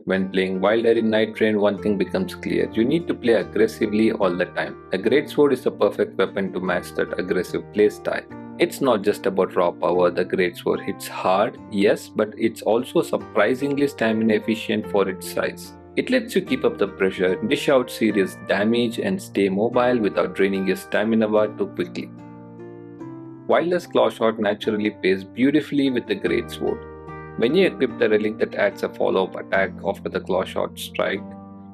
When playing Wylder in Nightreign, one thing becomes clear. You need to play aggressively all the time. A Greatsword is the perfect weapon to match that aggressive playstyle. It's not just about raw power. The Greatsword hits hard, yes, but it's also surprisingly stamina efficient for its size. It lets you keep up the pressure, dish out serious damage, and stay mobile without draining your stamina bar too quickly. Wylder's Claw Shot naturally pairs beautifully with the Greatsword. When you equip the relic that adds a follow-up attack after the Claw Shot strike,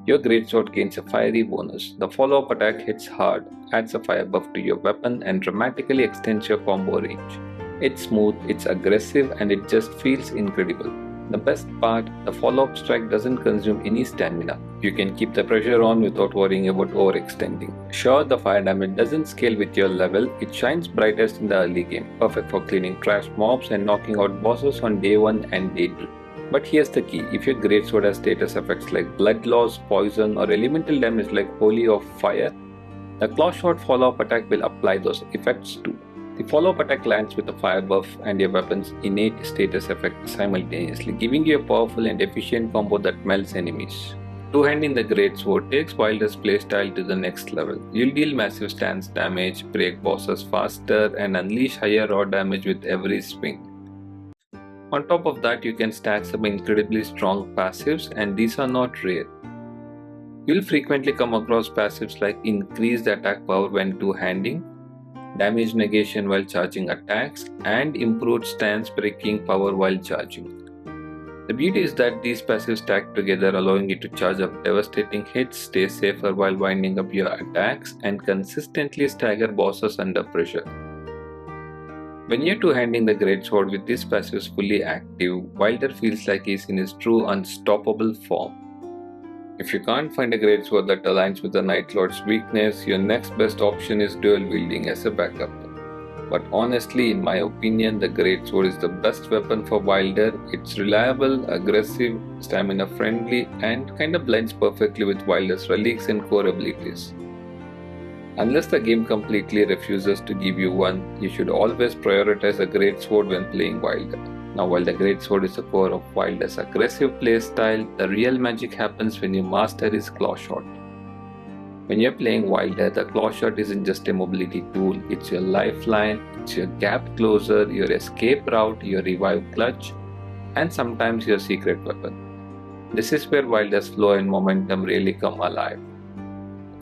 your Greatsword gains a fiery bonus. The follow-up attack hits hard, adds a fire buff to your weapon, and dramatically extends your combo range. It's smooth, it's aggressive, and it just feels incredible. The best part, the follow-up strike doesn't consume any stamina. You can keep the pressure on without worrying about overextending. Sure, the fire damage doesn't scale with your level, it shines brightest in the early game, perfect for cleaning trash mobs and knocking out bosses on day 1 and day 2. But here's the key, if your Greatsword has status effects like blood loss, poison, or elemental damage like Holy of Fire, the Claw Shot follow-up attack will apply those effects too. The follow-up attack lands with a fire buff and your weapon's innate status effect simultaneously, giving you a powerful and efficient combo that melts enemies. Two-handing the Greatsword takes Wylder's playstyle to the next level. You'll deal massive stance damage, break bosses faster, and unleash higher raw damage with every swing. On top of that, you can stack some incredibly strong passives, and these are not rare. You'll frequently come across passives like increased attack power when two-handing, damage negation while charging attacks, and improved stance breaking power while charging. The beauty is that these passives stack together, allowing you to charge up devastating hits, stay safer while winding up your attacks, and consistently stagger bosses under pressure. When you're two-handing the Greatsword with these passives fully active, Wylder feels like he's in his true unstoppable form. If you can't find a Greatsword that aligns with the Night Lord's weakness, your next best option is dual wielding as a backup. But honestly, in my opinion, the Greatsword is the best weapon for Wylder. It's reliable, aggressive, stamina friendly, and kinda blends perfectly with Wylder's relics and core abilities. Unless the game completely refuses to give you one, you should always prioritize a Greatsword when playing Wylder. Now, while the Greatsword is the core of Wylder's aggressive playstyle, the real magic happens when you master his Claw Shot. When you're playing Wylder, the Claw Shot isn't just a mobility tool, it's your lifeline, it's your gap closer, your escape route, your revive clutch, and sometimes your secret weapon. This is where Wylder's flow and momentum really come alive.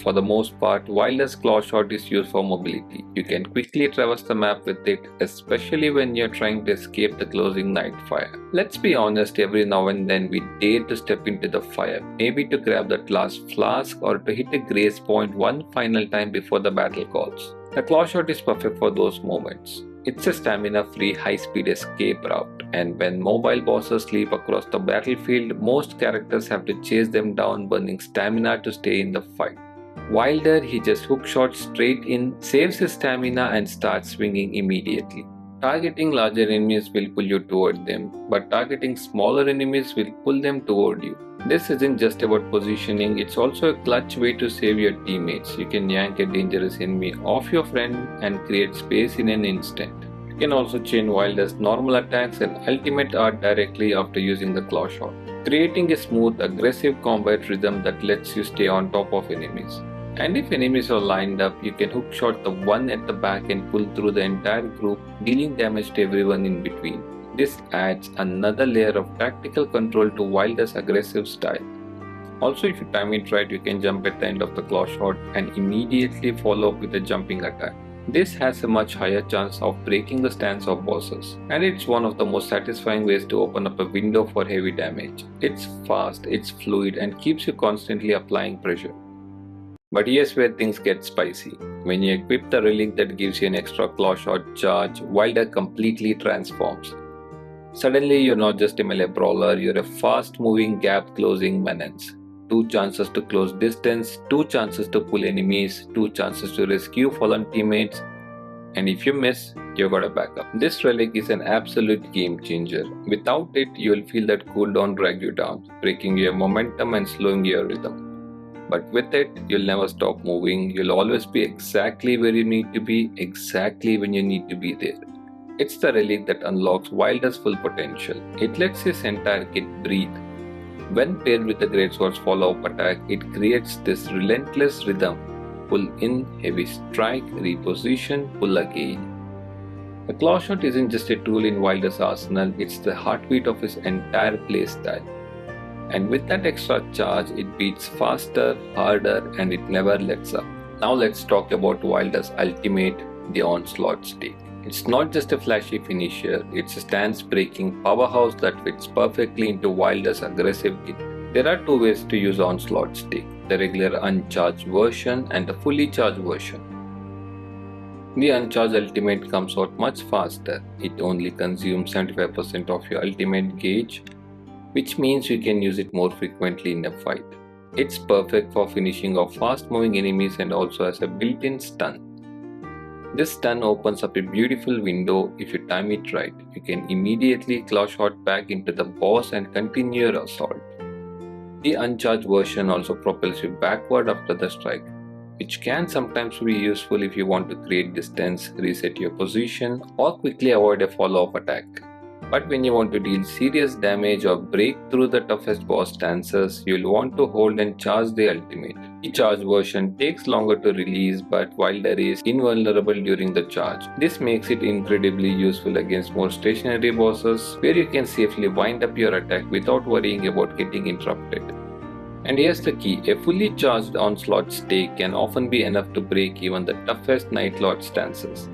For the most part, Wylder's Claw Shot is used for mobility. You can quickly traverse the map with it, especially when you're trying to escape the closing night fire. Let's be honest, every now and then we dare to step into the fire, maybe to grab that last flask or to hit a grace point one final time before the battle calls. The Claw Shot is perfect for those moments. It's a stamina-free, high-speed escape route, and when mobile bosses sleep across the battlefield, most characters have to chase them down, burning stamina to stay in the fight. Wylder, he just hook shots straight in, saves his stamina and starts swinging immediately. Targeting larger enemies will pull you toward them, but targeting smaller enemies will pull them toward you. This isn't just about positioning, it's also a clutch way to save your teammates. You can yank a dangerous enemy off your friend and create space in an instant. You can also chain Wylder's normal attacks and ultimate art directly after using the Claw Shot, creating a smooth, aggressive combat rhythm that lets you stay on top of enemies. And if enemies are lined up, you can hookshot the one at the back and pull through the entire group, dealing damage to everyone in between. This adds another layer of tactical control to Wylder's aggressive style. Also, if you time it right, you can jump at the end of the Claw Shot and immediately follow up with a jumping attack. This has a much higher chance of breaking the stance of bosses, and it's one of the most satisfying ways to open up a window for heavy damage. It's fast, it's fluid, and keeps you constantly applying pressure. But here's where things get spicy. When you equip the relic that gives you an extra Claw Shot charge, Wylder completely transforms. Suddenly, you're not just a melee brawler, you're a fast-moving, gap-closing menace. 2 chances to close distance, 2 chances to pull enemies, 2 chances to rescue fallen teammates, and if you miss, you've got a backup. This relic is an absolute game changer. Without it, you'll feel that cooldown drag you down, breaking your momentum and slowing your rhythm. But with it, you'll never stop moving, you'll always be exactly where you need to be, exactly when you need to be there. It's the relic that unlocks Wylder's full potential. It lets his entire kit breathe. When paired with the Greatsword's follow-up attack, it creates this relentless rhythm. Pull in, heavy strike, reposition, pull again. The claw shot isn't just a tool in Wylder's arsenal, it's the heartbeat of his entire playstyle. And with that extra charge, it beats faster, harder, and it never lets up. Now let's talk about Wylder's ultimate, the Onslaught Stake. It's not just a flashy finisher, it's a stance-breaking powerhouse that fits perfectly into Wylder's aggressive kit. There are two ways to use Onslaught Stake, the regular uncharged version and the fully charged version. The uncharged ultimate comes out much faster. It only consumes 75% of your ultimate gauge, which means you can use it more frequently in a fight. It's perfect for finishing off fast moving enemies and also has a built-in stun. This stun opens up a beautiful window. If you time it right, you can immediately claw shot back into the boss and continue your assault. The uncharged version also propels you backward after the strike, which can sometimes be useful if you want to create distance, reset your position, or quickly avoid a follow-up attack. But when you want to deal serious damage or break through the toughest boss stances, you'll want to hold and charge the ultimate. The charge version takes longer to release, but Wylder is invulnerable during the charge. This makes it incredibly useful against more stationary bosses, where you can safely wind up your attack without worrying about getting interrupted. And here's the key, a fully charged Onslaught Stake can often be enough to break even the toughest Night Lord stances.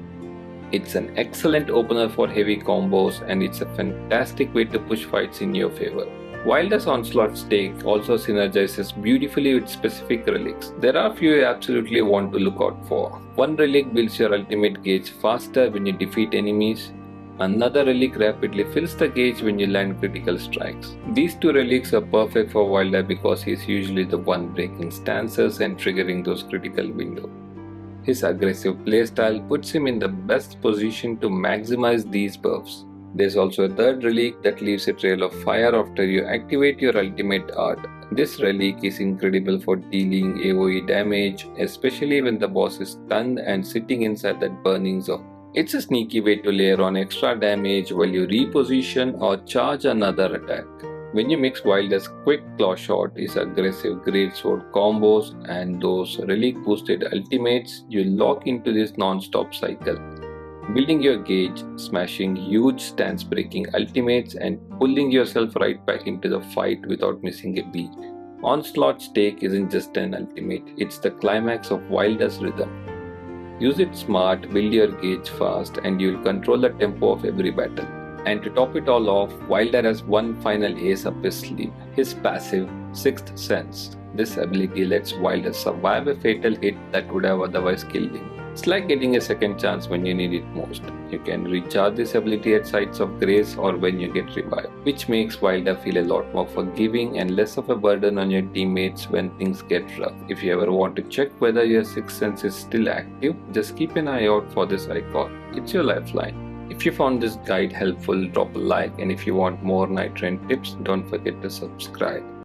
It's an excellent opener for heavy combos, and it's a fantastic way to push fights in your favor. Wylder's Onslaught Stake also synergizes beautifully with specific relics. There are a few you absolutely want to look out for. One relic builds your ultimate gauge faster when you defeat enemies. Another relic rapidly fills the gauge when you land critical strikes. These two relics are perfect for Wylder because he's usually the one breaking stances and triggering those critical windows. His aggressive playstyle puts him in the best position to maximize these buffs. There's also a third relic that leaves a trail of fire after you activate your ultimate art. This relic is incredible for dealing AoE damage, especially when the boss is stunned and sitting inside that burning zone. It's a sneaky way to layer on extra damage while you reposition or charge another attack. When you mix Wylder's quick claw shot, his aggressive greatsword combos, and those relic boosted ultimates, you lock into this non-stop cycle, building your gauge, smashing huge stance breaking ultimates, and pulling yourself right back into the fight without missing a beat. Onslaught Stake isn't just an ultimate, it's the climax of Wylder's rhythm. Use it smart, build your gauge fast, and you'll control the tempo of every battle. And to top it all off, Wylder has one final ace up his sleeve, his passive, Sixth Sense. This ability lets Wylder survive a fatal hit that would have otherwise killed him. It's like getting a second chance when you need it most. You can recharge this ability at sites of grace or when you get revived, which makes Wylder feel a lot more forgiving and less of a burden on your teammates when things get rough. If you ever want to check whether your Sixth Sense is still active, just keep an eye out for this icon. It's your lifeline. If you found this guide helpful, drop a like, and if you want more Nightreign tips, don't forget to subscribe.